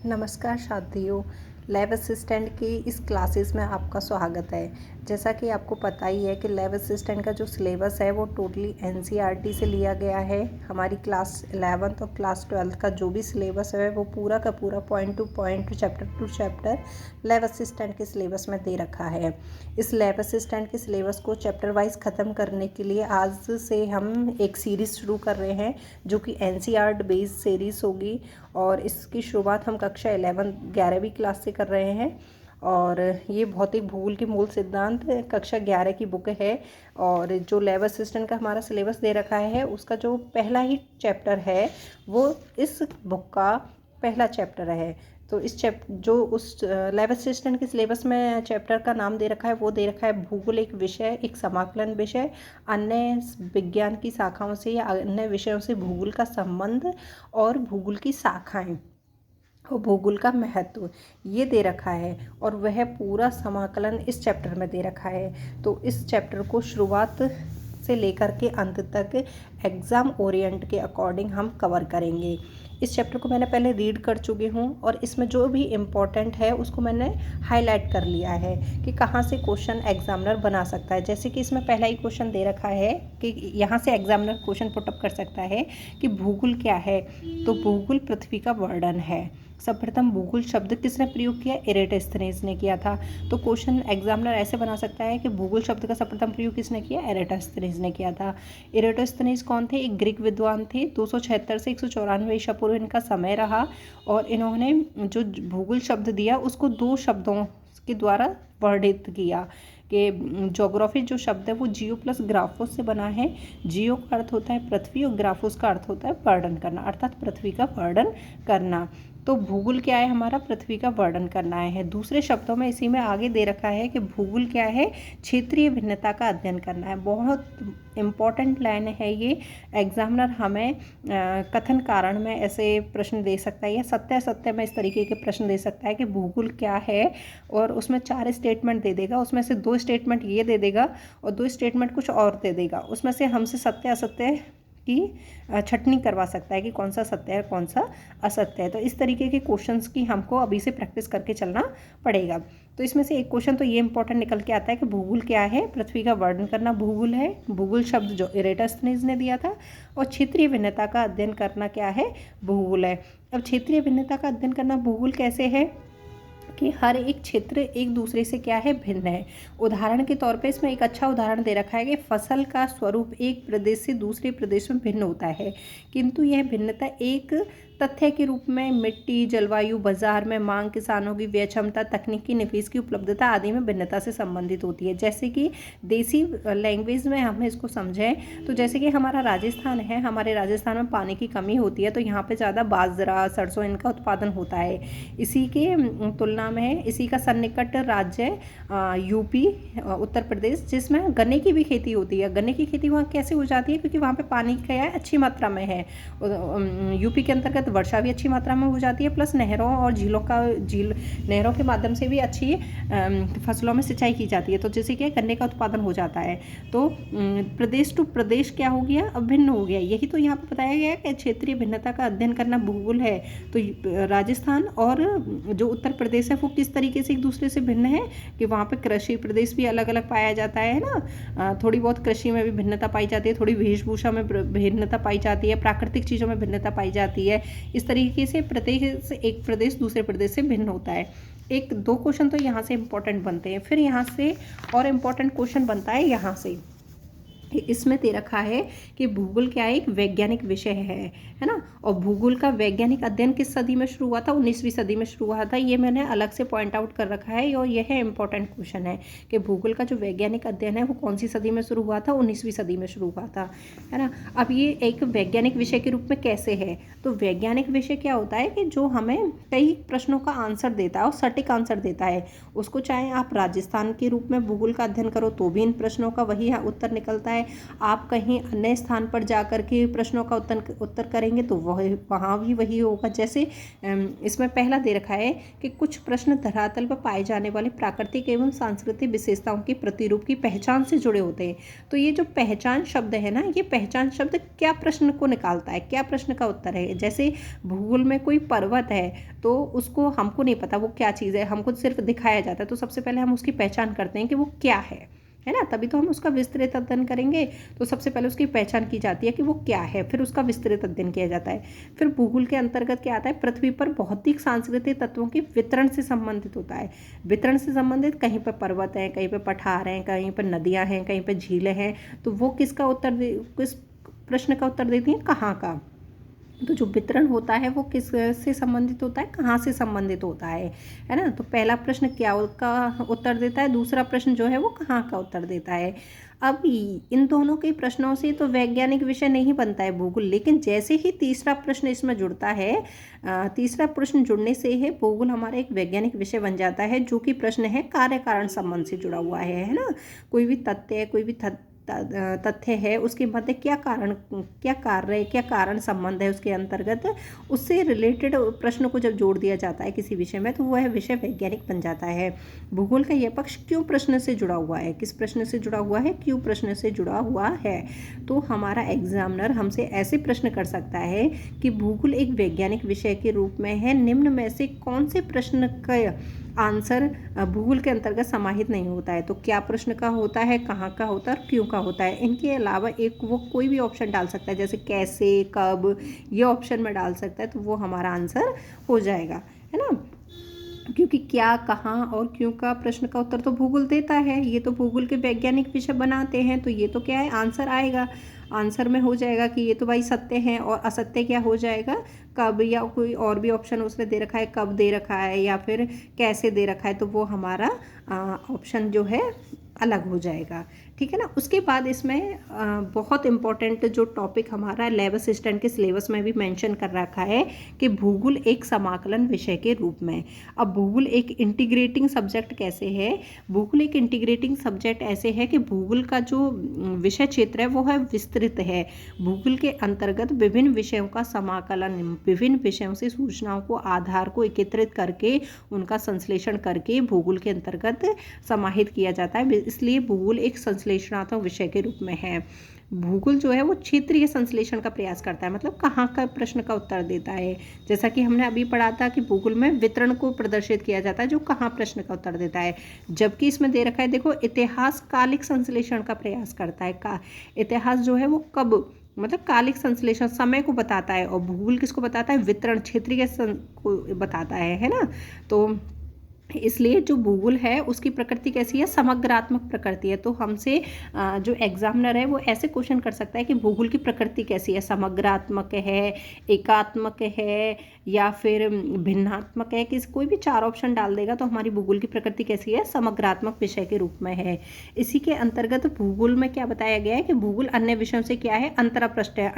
नमस्कार साथियों। Lab assistant की इस क्लासेस में आपका स्वागत है। जैसा कि आपको पता ही है कि लैब असिस्टेंट का जो सिलेबस है वो टोटली एनसीईआरटी से लिया गया है। हमारी क्लास 11th और क्लास 12th का जो भी सिलेबस है वो पूरा का पूरा point two point chapter two chapter lab assistant के सिलेबस में दे रखा है। इस लैब असिस्टेंट के सिलेबस को चैप्टर वाइज ख़त्म करने के लिए आज से हम एक सीरीज़ शुरू कर रहे हैं जो कि एनसीईआरटी बेस्ड सीरीज़ होगी। और इसकी शुरुआत हम कक्षा 11वीं क्लास से कर रहे हैं। और ये भौतिक भूगोल के मूल सिद्धांत कक्षा 11 की बुक है। और जो लैब असिस्टेंट का हमारा सिलेबस दे रखा है उसका जो पहला ही चैप्टर है वो इस बुक का पहला चैप्टर है। तो जो उस लैब असिस्टेंट के सिलेबस में चैप्टर का नाम दे रखा है वो दे रखा है भूगोल एक विषय, एक समाकलन विषय, अन्य विज्ञान की शाखाओं से या अन्य विषयों से भूगोल का संबंध और भूगोल की शाखाएं और भूगोल का महत्व ये दे रखा है। और वह पूरा समाकलन इस चैप्टर में दे रखा है। तो इस चैप्टर को शुरुआत से लेकर के अंत तक एग्ज़ाम ओरिएंट के अकॉर्डिंग हम कवर करेंगे। इस चैप्टर को मैंने पहले रीड कर चुकी हूँ और इसमें जो भी इम्पोर्टेंट है उसको मैंने हाईलाइट कर लिया है कि कहाँ से क्वेश्चन एग्जामिनर बना सकता है। जैसे कि इसमें पहला ही क्वेश्चन दे रखा है कि यहाँ से एग्जामिनर क्वेश्चन पुटअप कर सकता है कि भूगोल क्या है। तो भूगोल पृथ्वी का वर्णन है। सर्वप्रथम भूगोल शब्द किसने प्रयोग किया? एरेटोस्थेनेस ने किया था। तो क्वेश्चन एग्जामिनर ऐसे बना सकता है कि भूगोल शब्द का सर्वप्रथम प्रयोग किसने किया? एरेटोस्थेनेस ने किया था। एरेटोस्थेनेस कौन थे? एक ग्रीक विद्वान थे। 276 से 194 ईसा पूर्व इनका समय रहा। और इन्होंने जो भूगोल शब्द दिया उसको दो शब्दों के द्वारा वर्णित किया कि ज्योग्राफी जो शब्द है वो जियो प्लस ग्राफोस से बना है। जियो का अर्थ होता है पृथ्वी और ग्राफोस का अर्थ होता है वर्णन करना, अर्थात पृथ्वी का वर्णन करना। तो भूगोल क्या है? हमारा पृथ्वी का वर्णन करना है। दूसरे शब्दों में इसी में आगे दे रखा है कि भूगोल क्या है? क्षेत्रीय भिन्नता का अध्ययन करना है। बहुत इम्पॉर्टेंट लाइन है ये। एग्जामिनर हमें कथन कारण में ऐसे प्रश्न दे सकता है या सत्य में इस तरीके के प्रश्न दे सकता है कि भूगोल क्या है, और उसमें 4 स्टेटमेंट दे देगा। उसमें से 2 स्टेटमेंट ये दे देगा और 2 स्टेटमेंट कुछ और दे देगा। उसमें से हमसे सत्य असत्य की छटनी करवा सकता है कि कौन सा सत्य है कौन सा असत्य है। तो इस तरीके के क्वेश्चंस की हमको अभी से प्रैक्टिस करके चलना पड़ेगा। तो इसमें से एक क्वेश्चन तो ये इंपॉर्टेंट निकल के आता है कि भूगोल क्या है? पृथ्वी का वर्णन करना भूगोल है। भूगोल शब्द जो एरेटोस्थेनेस ने दिया था। और क्षेत्रीय भिन्नता का अध्ययन करना क्या है? भूगोल है। अब क्षेत्रीय भिन्नता का अध्ययन करना भूगोल कैसे है कि हर एक क्षेत्र एक दूसरे से क्या है? भिन्न है। उदाहरण के तौर पे इसमें एक अच्छा उदाहरण दे रखा है कि फसल का स्वरूप एक प्रदेश से दूसरे प्रदेश में भिन्न होता है, किंतु यह भिन्नता एक तथ्य के रूप में मिट्टी, जलवायु, बाजार में मांग, किसानों की व्यय क्षमता, तकनीकी निवेश की उपलब्धता आदि में भिन्नता से संबंधित होती है। जैसे कि देसी लैंग्वेज में हमें इसको समझें तो जैसे कि हमारा राजस्थान है, हमारे राजस्थान में पानी की कमी होती है तो यहाँ पे ज़्यादा बाजरा, सरसों इनका उत्पादन होता है। इसी के तुलना में इसी का सन्निकट राज्य यूपी, उत्तर प्रदेश, जिसमें गन्ने की भी खेती होती है। गन्ने की खेती वहाँ कैसे हो जाती है? क्योंकि वहाँ पे पानी क्या है? अच्छी मात्रा में है। यूपी के अंतर्गत वर्षा भी अच्छी मात्रा में हो जाती है, प्लस नहरों और नहरों के माध्यम से भी अच्छी फसलों में सिंचाई की जाती है। तो जैसे कि गन्ने का उत्पादन हो जाता है। तो प्रदेश टू प्रदेश क्या हो गया? अभिन्न हो गया। यही तो यहाँ पर बताया गया है कि क्षेत्रीय भिन्नता का अध्ययन करना भूगोल है। तो राजस्थान और जो उत्तर प्रदेश है वो किस तरीके से एक दूसरे से भिन्न है कि वहाँ पे कृषि प्रदेश भी अलग अलग पाया जाता है ना। थोड़ी बहुत कृषि में भी भिन्नता पाई जाती है, थोड़ी वेशभूषा में भिन्नता पाई जाती है, प्राकृतिक चीज़ों में भिन्नता पाई जाती है। इस तरीके से प्रत्येक एक प्रदेश दूसरे प्रदेश से भिन्न होता है। एक 2 क्वेश्चन तो यहाँ से इम्पोर्टेंट बनते हैं। फिर यहाँ से और इम्पोर्टेंट क्वेश्चन बनता है यहाँ से। इसमें दे रखा है कि भूगोल क्या है? एक वैज्ञानिक विषय है ना। और भूगोल का वैज्ञानिक अध्ययन किस सदी में शुरू हुआ था? 19वीं सदी में शुरू हुआ था। ये मैंने अलग से पॉइंट आउट कर रखा है और यह इम्पोर्टेंट क्वेश्चन है कि भूगोल का जो वैज्ञानिक अध्ययन है वो कौन सी सदी में शुरू हुआ था? 19वीं सदी में शुरू हुआ था, है ना। अब ये एक वैज्ञानिक विषय के रूप में कैसे है? तो वैज्ञानिक विषय क्या होता है कि जो हमें कई प्रश्नों का आंसर देता है और सटीक आंसर देता है। उसको चाहे आप राजस्थान के रूप में भूगोल का अध्ययन करो तो भी इन प्रश्नों का वही उत्तर निकलता है। है। आप कहीं अन्य स्थान पर जा कर के प्रश्नों का उत्तर करेंगे तो वह वहाँ भी वही होगा। जैसे इसमें पहला दे रखा है कि कुछ प्रश्न धरातल पर पाए जाने वाले प्राकृतिक एवं सांस्कृतिक विशेषताओं की प्रतिरूप की पहचान से जुड़े होते हैं। तो ये जो पहचान शब्द है ना, ये पहचान शब्द क्या प्रश्न को निकालता है, क्या प्रश्न का उत्तर है। जैसे भूगोल में कोई पर्वत है तो उसको हमको नहीं पता वो क्या चीज़ है, हमको सिर्फ दिखाया जाता है, तो सबसे पहले हम उसकी पहचान करते हैं कि वो क्या है ना, तभी तो हम उसका विस्तृत अध्ययन करेंगे। तो सबसे पहले उसकी पहचान की जाती है कि वो क्या है, फिर उसका विस्तृत अध्ययन किया जाता है। फिर भूगोल के अंतर्गत क्या आता है, पृथ्वी पर भौतिक सांस्कृतिक तत्वों के वितरण से संबंधित होता है। वितरण से संबंधित, कहीं पर पर्वत है, कहीं पर पठार हैं, कहीं पर नदियाँ हैं, कहीं पर झीलें हैं, तो वो किस प्रश्न का उत्तर देती हैं, कहाँ का। तो जो वितरण होता है वो किस से संबंधित होता है, कहाँ से संबंधित होता है ना। तो पहला प्रश्न क्या का उत्तर देता है, दूसरा प्रश्न जो है वो कहाँ का उत्तर देता है। अब इन दोनों के प्रश्नों से तो वैज्ञानिक विषय नहीं बनता है भूगोल, लेकिन जैसे ही तीसरा प्रश्न इसमें जुड़ता है, तीसरा प्रश्न जुड़ने से है भूगोल हमारा एक वैज्ञानिक विषय बन जाता है, जो कि प्रश्न है कार्य कारण संबंध से जुड़ा हुआ है ना। कोई भी तथ्य है, कोई भी तथ्य है, उसके मध्य क्या कारण, क्या कार्य, क्या कारण संबंध है उसके अंतर्गत, उससे रिलेटेड प्रश्न को जब जोड़ दिया जाता है किसी विषय में, तो वह विषय वैज्ञानिक बन जाता है। भूगोल का यह पक्ष क्यों प्रश्न से जुड़ा हुआ है, किस प्रश्न से जुड़ा हुआ है, क्यों प्रश्न से जुड़ा हुआ है। तो हमारा एग्जामिनर हमसे ऐसे प्रश्न कर सकता है कि भूगोल एक वैज्ञानिक विषय के रूप में है, निम्न में से कौन से प्रश्न का आंसर भूगोल के अंतर्गत समाहित नहीं होता है। तो क्या प्रश्न का होता है, कहाँ का होता है और क्यों का होता है। इनके अलावा एक वो कोई भी ऑप्शन डाल सकता है, जैसे कैसे, कब, ये ऑप्शन में डाल सकता है, तो वो हमारा आंसर हो जाएगा, है ना। क्योंकि क्या, कहाँ और क्यों का प्रश्न का उत्तर तो भूगोल देता है, ये तो भूगोल के वैज्ञानिक विषय बनाते हैं, तो ये तो क्या है, आंसर आएगा। आंसर में हो जाएगा कि ये तो भाई सत्य है, और असत्य क्या हो जाएगा, कब, या कोई और भी ऑप्शन उसने दे रखा है, कब दे रखा है या फिर कैसे दे रखा है, तो वो हमारा ऑप्शन जो है अलग हो जाएगा, ठीक है ना। उसके बाद इसमें बहुत इंपॉर्टेंट जो टॉपिक हमारा लैब असिस्टेंट के सिलेबस में भी मेंशन कर रखा है कि भूगोल एक समाकलन विषय के रूप में। अब भूगोल एक इंटीग्रेटिंग सब्जेक्ट कैसे है, भूगोल एक इंटीग्रेटिंग सब्जेक्ट ऐसे है कि भूगोल का जो विषय क्षेत्र है वो है विस्तृत है। भूगोल के अंतर्गत विभिन्न विषयों का समाकलन, विभिन्न विषयों से सूचनाओं को, आधार को एकत्रित करके उनका संश्लेषण करके भूगोल के अंतर्गत समाहित किया जाता है। इसलिए भूगोल एक संश्लेषणात्मक विषय के रूप में है। भूगोल जो है वो क्षेत्रीय संश्लेषण का प्रयास करता है, मतलब कहाँ का प्रश्न का उत्तर देता है। जैसा कि हमने अभी पढ़ा था कि भूगोल में वितरण को प्रदर्शित किया जाता है, जो कहाँ प्रश्न का उत्तर देता है। जबकि इसमें दे रखा है, देखो, इतिहास कालिक संश्लेषण का प्रयास करता है। इतिहास जो है वो कब, मतलब कालिक संश्लेषण समय को बताता है, और भूगोल किसको बताता है, वितरण, क्षेत्रीय को बताता है ना। तो इसलिए जो भूगोल है उसकी प्रकृति कैसी है, समग्रात्मक प्रकृति है। तो हमसे जो एग्जामिनर है वो ऐसे क्वेश्चन कर सकता है कि भूगोल की प्रकृति कैसी है, समग्रात्मक है, एकात्मक है या फिर भिन्नात्मक है, किस कोई भी चार ऑप्शन डाल देगा तो हमारी भूगोल की प्रकृति कैसी है, समग्रात्मक विषय के रूप में है। इसी के अंतर्गत भूगोल में क्या बताया गया है कि भूगोल अन्य विषयों से क्या है, अंतरपृष्ठ है,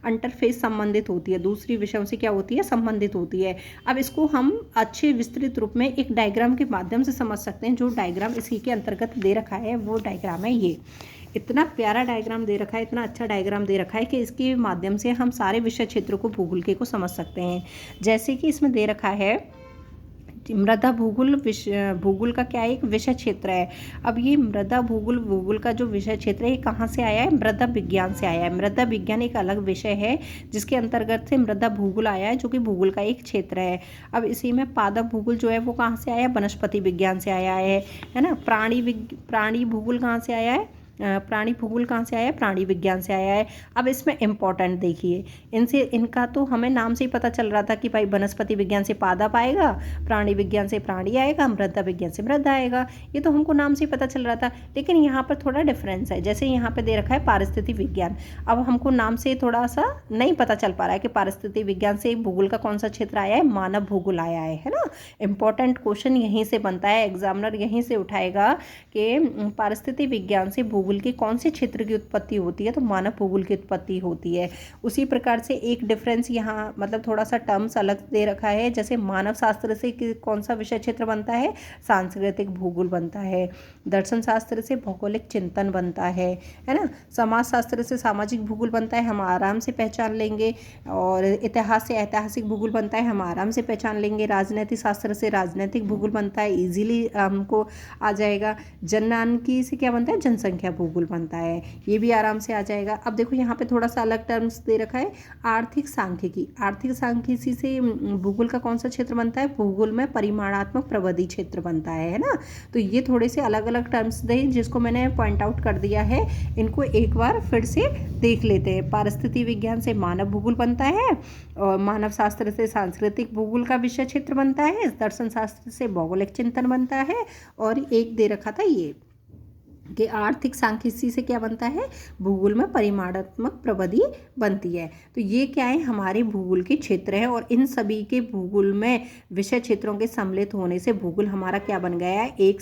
अंतरफेस संबंधित होती है, दूसरी विषयों से क्या होती है, संबंधित होती है। अब इसको हम अच्छे विस्तृत रूप में एक डायग्राम के माध्यम से समझ सकते हैं। जो डायग्राम इसी के अंतर्गत दे रखा है वो डायग्राम है ये। इतना प्यारा डायग्राम दे रखा है, इतना अच्छा डायग्राम दे रखा है कि इसके माध्यम से हम सारे विषय क्षेत्रों को, भूगोल के को समझ सकते हैं। जैसे कि इसमें दे रखा है मृदा भूगोल, भूगोल का क्या है, एक विषय क्षेत्र है। अब ये मृदा भूगोल, भूगोल का जो विषय क्षेत्र है ये कहाँ से आया है, मृदा विज्ञान से आया है। मृदा विज्ञान एक अलग विषय है जिसके अंतर्गत से मृदा भूगोल आया है, जो कि भूगोल का एक क्षेत्र है। अब इसी में पादप भूगोल जो है वो कहाँ से आया है, वनस्पति विज्ञान से आया है ना। प्राणी भूगोल कहाँ से आया है, प्राणी भूगोल कहाँ से आया है, प्राणी विज्ञान से आया है। अब इसमें इम्पोर्टेंट देखिए, इनका तो हमें नाम से ही पता चल रहा था कि भाई वनस्पति विज्ञान से पादप आएगा, प्राणी विज्ञान से प्राणी आएगा, मृदा विज्ञान से मृदा आएगा, ये तो हमको नाम से ही पता चल रहा था। लेकिन यहाँ पर थोड़ा डिफरेंस है। जैसे यहाँ पे दे रखा है पारिस्थितिकी विज्ञान, अब हमको नाम से थोड़ा सा नहीं पता चल पा रहा है कि पारिस्थितिकी विज्ञान से भूगोल का कौन सा क्षेत्र आया है, मानव भूगोल आया है ना। इंपॉर्टेंट क्वेश्चन यहीं से बनता है, एग्जामिनर यहीं से उठाएगा कि पारिस्थितिकी विज्ञान से भूगोल भूगोल के कौन से क्षेत्र की उत्पत्ति होती है, तो मानव भूगोल की उत्पत्ति होती है। उसी प्रकार से एक डिफरेंस यहाँ मतलब थोड़ा सा टर्म्स अलग दे रखा है, जैसे मानव शास्त्र से कौन सा विषय क्षेत्र बनता है, सांस्कृतिक भूगोल बनता है। दर्शन शास्त्र से भौगोलिक चिंतन बनता है ना। समाज शास्त्र से सामाजिक भूगोल बनता है, हम आराम से पहचान लेंगे। और इतिहास से ऐतिहासिक भूगोल बनता है, हम आराम से पहचान लेंगे। राजनीति शास्त्र से राजनीतिक भूगोल बनता है, इजीली हमको आ जाएगा। जननांकी से क्या बनता है, जनसंख्या भूगोल बनता है, ये भी आराम से आ जाएगा। अब देखो यहाँ पे थोड़ा सा अलग टर्म्स दे रखा है, आर्थिक सांख्यिकी। आर्थिक सांख्यिकी से भूगोल का कौन सा क्षेत्र बनता है, भूगोल में परिमाणात्मक प्रवृत्ति क्षेत्र बनता है ना। तो ये थोड़े से अलग अलग टर्म्स दे जिसको मैंने पॉइंट आउट कर दिया है, इनको एक बार फिर से देख लेते हैं। पारिस्थितिकी विज्ञान से मानव भूगोल बनता है, और मानव शास्त्र से सांस्कृतिक भूगोल का विषय क्षेत्र बनता है। दर्शन शास्त्र से भौगोलिक चिंतन बनता है। और एक दे रखा था ये कि आर्थिक सांख्यिकी से क्या बनता है, भूगोल में परिमाणात्मक प्रवृत्ति बनती है। तो ये क्या है, हमारे भूगोल के क्षेत्र हैं, और इन सभी के भूगोल में विषय क्षेत्रों के सम्मिलित होने से भूगोल हमारा क्या बन गया है, एक